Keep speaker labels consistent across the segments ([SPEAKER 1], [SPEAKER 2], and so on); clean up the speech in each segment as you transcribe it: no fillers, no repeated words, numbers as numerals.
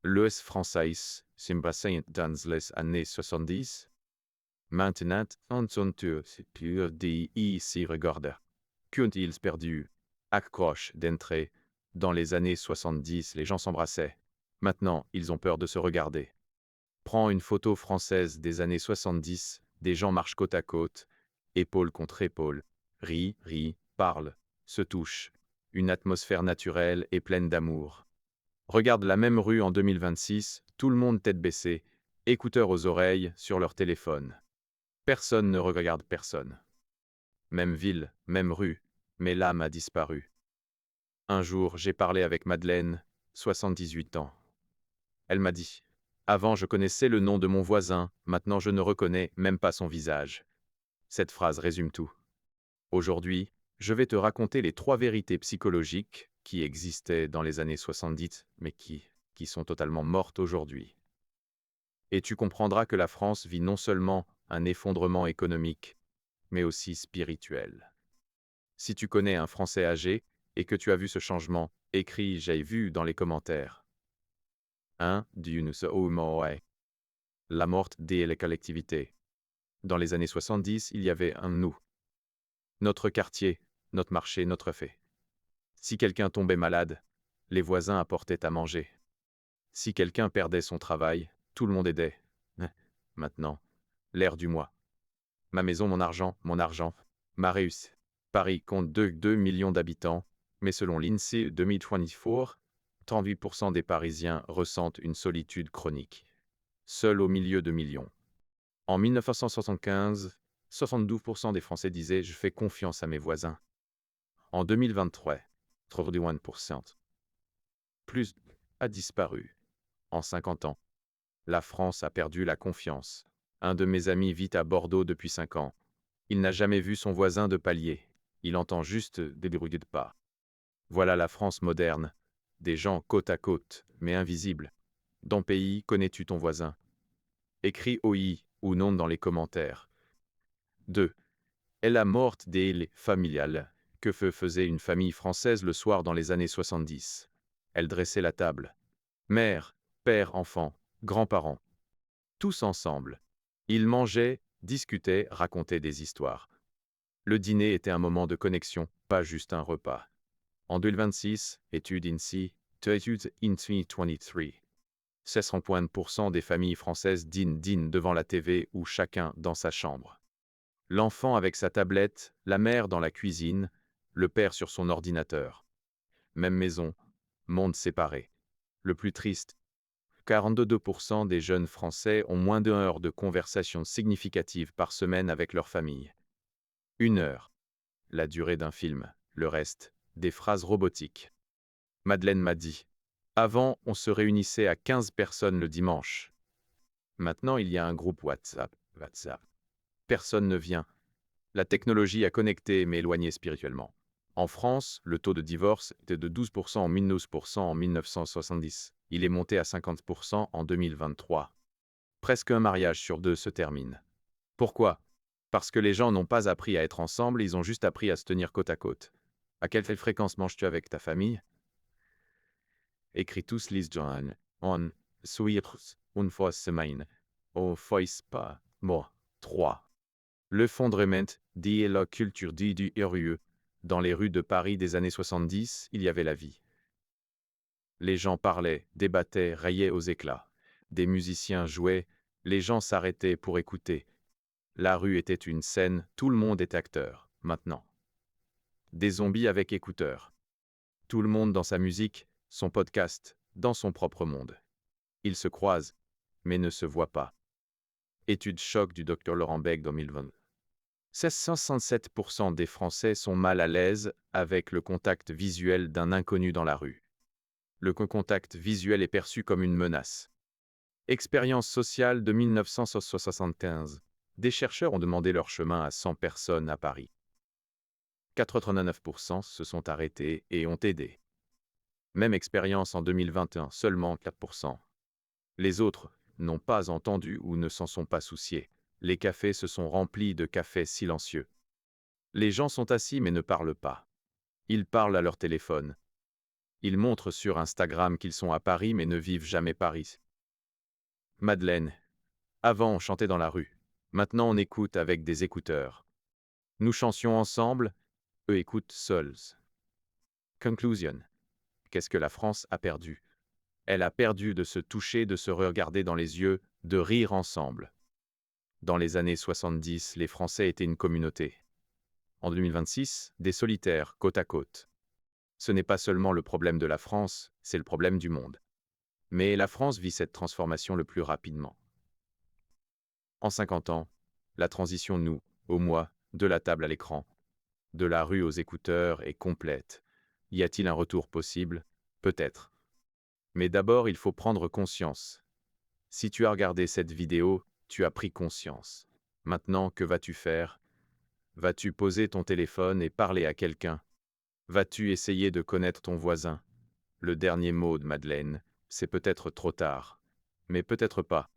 [SPEAKER 1] Les Français sont passés dans les années 70. Maintenant, on sont tous plus d'ici regarder. Qu'ont-ils perdu? Accroche d'entrée. Dans les années 70, les gens s'embrassaient. Maintenant, ils ont peur de se regarder. Prends une photo française des années 70, des gens marchent côte à côte, épaule contre épaule, rient, parlent, se touchent. Une atmosphère naturelle et pleine d'amour. Regarde la même rue en 2026, tout le monde tête baissée, écouteurs aux oreilles, sur leur téléphone. Personne ne regarde personne. Même ville, même rue, mais l'âme a disparu. Un jour, j'ai parlé avec Madeleine, 78 ans. Elle m'a dit « Avant, je connaissais le nom de mon voisin, maintenant je ne reconnais même pas son visage. » Cette phrase résume tout. Aujourd'hui, je vais te raconter les 3 vérités psychologiques qui existaient dans les années 70, mais qui sont totalement mortes aujourd'hui. Et tu comprendras que la France vit non seulement un effondrement économique, mais aussi spirituel. Si tu connais un Français âgé et que tu as vu ce changement, écris « J'ai vu » dans les commentaires. 1. La mort de la collectivité. Dans les années 70, il y avait un nous. Notre quartier, notre marché, notre fait. Si quelqu'un tombait malade, les voisins apportaient à manger. Si quelqu'un perdait son travail, tout le monde aidait. Maintenant, l'air du mois. Ma maison, mon argent, ma réussite. Paris compte 2 millions d'habitants, mais selon l'INSEE 2024, 38% des Parisiens ressentent une solitude chronique. Seuls au milieu de millions. En 1975, 72% des Français disaient « Je fais confiance à mes voisins ». En 2023, 31%. Plus a disparu. En 50 ans, la France a perdu la confiance. Un de mes amis vit à Bordeaux depuis 5 ans. Il n'a jamais vu son voisin de palier. Il entend juste des bruits de pas. Voilà la France moderne. Des gens côte à côte, mais invisibles. Dans pays, connais-tu ton voisin? Écris oui ou non dans les commentaires. 2. Est la morte des familiales. Que faisait une famille française le soir dans les années 70? Elle dressait la table. Mère, père, enfant, grands-parents. Tous ensemble. Ils mangeaient, discutaient, racontaient des histoires. Le dîner était un moment de connexion, pas juste un repas. En 2026, étude INSEE, 2023. 60% des familles françaises dînent devant la TV ou chacun dans sa chambre. L'enfant avec sa tablette, la mère dans la cuisine, le père sur son ordinateur. Même maison, monde séparé. Le plus triste, 42% des jeunes Français ont moins d'1 heure de conversation significative par semaine avec leur famille. 1 heure. La durée d'un film, le reste, des phrases robotiques. Madeleine m'a dit « Avant, on se réunissait à 15 personnes le dimanche. Maintenant, il y a un groupe WhatsApp. Personne ne vient. La technologie a connecté mais éloigné spirituellement. En France, le taux de divorce était de 12% en 1970. Il est monté à 50% en 2023. Presque un mariage sur 2 se termine. Pourquoi? Parce que les gens n'ont pas appris à être ensemble, ils ont juste appris à se tenir côte à côte. À quelle fréquence manges-tu avec ta famille? Écris tous les jours. On une fois semaine. Au pas. Moi. 3. L'effondrement de la culture du heureux. Dans les rues de Paris des années 70, il y avait la vie. Les gens parlaient, débattaient, rayaient aux éclats. Des musiciens jouaient, les gens s'arrêtaient pour écouter. La rue était une scène, tout le monde est acteur, maintenant. Des zombies avec écouteurs. Tout le monde dans sa musique, son podcast, dans son propre monde. Ils se croisent, mais ne se voient pas. Étude choc du Dr Laurent Beck 2020. 67% des Français sont mal à l'aise avec le contact visuel d'un inconnu dans la rue. Le contact visuel est perçu comme une menace. Expérience sociale de 1975. Des chercheurs ont demandé leur chemin à 100 personnes à Paris. 89% se sont arrêtés et ont aidé. Même expérience en 2021, seulement 4%. Les autres n'ont pas entendu ou ne s'en sont pas souciés. Les cafés se sont remplis de cafés silencieux. Les gens sont assis mais ne parlent pas. Ils parlent à leur téléphone. Ils montrent sur Instagram qu'ils sont à Paris mais ne vivent jamais Paris. Madeleine. Avant, on chantait dans la rue. Maintenant, on écoute avec des écouteurs. Nous chantions ensemble, eux écoutent seuls. Conclusion. Qu'est-ce que la France a perdu? Elle a perdu de se toucher, de se regarder dans les yeux, de rire ensemble. Dans les années 70, les Français étaient une communauté. En 2026, des solitaires, côte à côte. Ce n'est pas seulement le problème de la France, c'est le problème du monde. Mais la France vit cette transformation le plus rapidement. En 50 ans, la transition nous, au moi, de la table à l'écran, de la rue aux écouteurs est complète. Y a-t-il un retour possible? Peut-être. Mais d'abord, il faut prendre conscience. Si tu as regardé cette vidéo, tu as pris conscience. Maintenant, que vas-tu faire? Vas-tu poser ton téléphone et parler à quelqu'un? Vas-tu essayer de connaître ton voisin? Le dernier mot de Madeleine, c'est peut-être trop tard. Mais peut-être pas.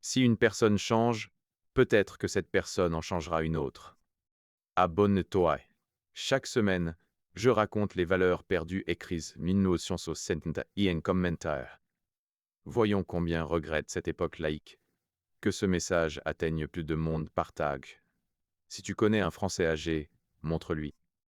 [SPEAKER 1] Si une personne change, peut-être que cette personne en changera une autre. Abonne-toi. Chaque semaine, je raconte les valeurs perdues écrites notions au en commentaire. Voyons combien regrette cette époque laïque. Que ce message atteigne plus de monde partage. Si tu connais un Français âgé, montre-lui.